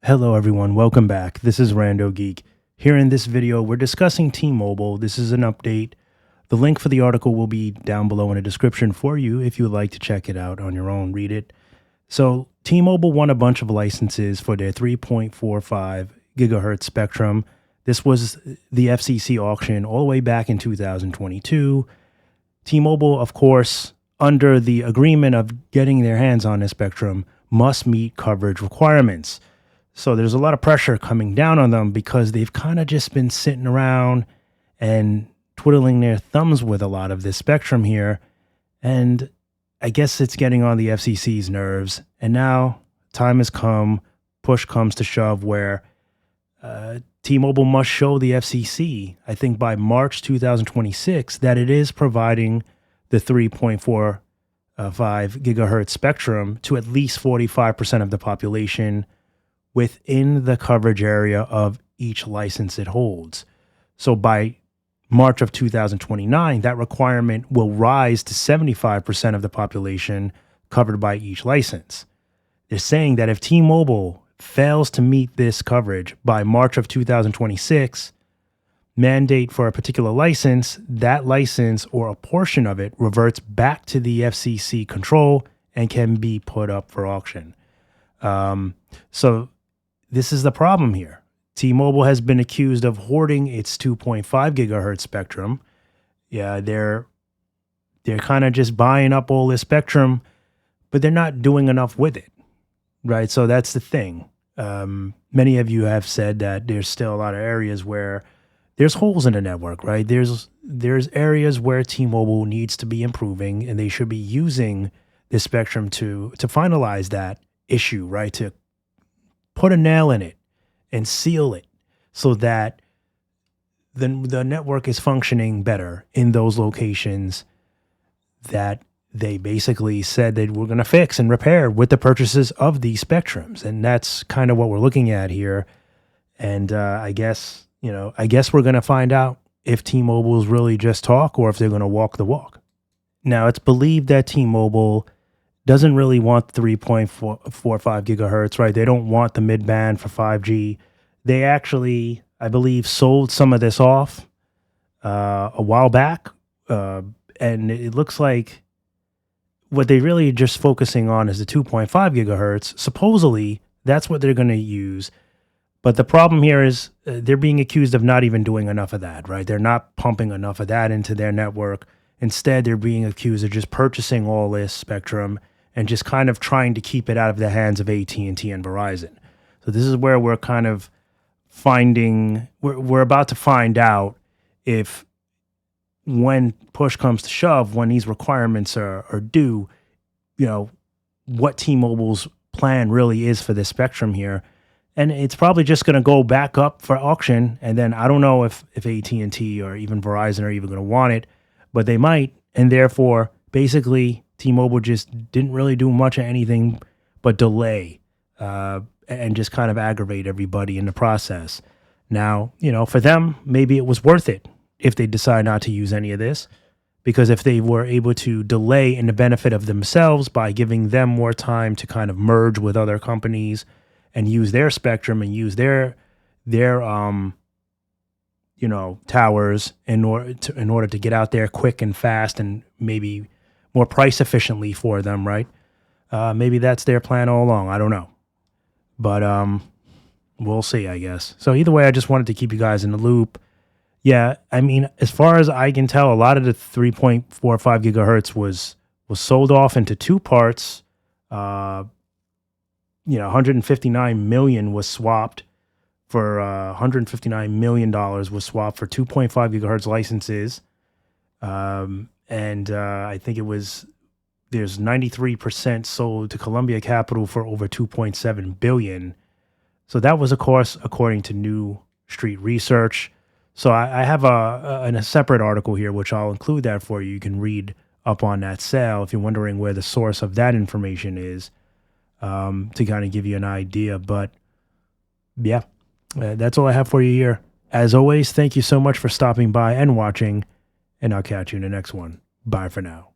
Hello everyone, welcome back. This is RandoGEEK. Here in this video, we're discussing T-Mobile. This is an update. The link for the article will be down below in the description for you if you would like to check it out on your own, read it. So T-Mobile won a bunch of licenses for their 3.45 gigahertz spectrum. This was the FCC auction all the way back in 2022. T-Mobile, of course, under the agreement of getting their hands on this spectrum, must meet coverage requirements. So there's a lot of pressure coming down on them because they've kind of just been sitting around and twiddling their thumbs with a lot of this spectrum here. And I guess it's getting on the FCC's nerves. And now time has come, push comes to shove, where T-Mobile must show the FCC, I think by March 2026, that it is providing the 3.45 gigahertz spectrum to at least 45% of the population within the coverage area of each license it holds. So by March of 2029, that requirement will rise to 75% of the population covered by each license. They're saying that if T-Mobile fails to meet this coverage by March of 2026, mandate for a particular license, that license or a portion of it reverts back to the FCC control and can be put up for auction. So this is the problem here. T-Mobile has been accused of hoarding its 2.5 gigahertz spectrum. Yeah, they're kind of just buying up all this spectrum, but they're not doing enough with it, right? So that's the thing. Many of you have said that there's still a lot of areas where there's holes in the network, right? There's areas where T-Mobile needs to be improving, and they should be using this spectrum to finalize that issue, right? To put a nail in it and seal it so that the network is functioning better in those locations that they basically said that we're going to fix and repair with the purchases of these spectrums. And that's kind of what we're looking at here. And I guess we're going to find out if T-Mobile is really just talk or if they're going to walk the walk. Now, it's believed that T-Mobile doesn't really want 3.45 gigahertz, right? They don't want the mid-band for 5G. They actually, I believe, sold some of this off a while back. And it looks like what they really are just focusing on is the 2.5 gigahertz. Supposedly, that's what they're going to use. But the problem here is they're being accused of not even doing enough of that, right? They're not pumping enough of that into their network. Instead, they're being accused of just purchasing all this spectrum and just kind of trying to keep it out of the hands of AT&T and Verizon. So this is where we're kind of we're about to find out if, when push comes to shove, when these requirements are due, what T-Mobile's plan really is for this spectrum here. And it's probably just going to go back up for auction. And then I don't know if AT&T or even Verizon are even going to want it, but they might. And therefore, basically, T-Mobile just didn't really do much of anything but delay and just kind of aggravate everybody in the process. Now, for them, maybe it was worth it if they decide not to use any of this, because if they were able to delay in the benefit of themselves by giving them more time to kind of merge with other companies and use their spectrum and use their towers in order to get out there quick and fast and maybe more price efficiently for them, right? Maybe that's their plan all along. I don't know. But we'll see, I guess. So either way, I just wanted to keep you guys in the loop. Yeah, I mean, as far as I can tell, a lot of the 3.45 gigahertz was sold off into two parts. 159 million was swapped for $159 million was swapped for 2.5 gigahertz licenses. And I think there's 93% sold to Columbia Capital for over 2.7 billion. So that was, of course, according to New Street Research. So I have a separate article here, which I'll include that for you. You can read up on that sale if you're wondering where the source of that information is, to kind of give you an idea. But yeah, that's all I have for you here. As always, thank you so much for stopping by and watching, and I'll catch you in the next one. Bye for now.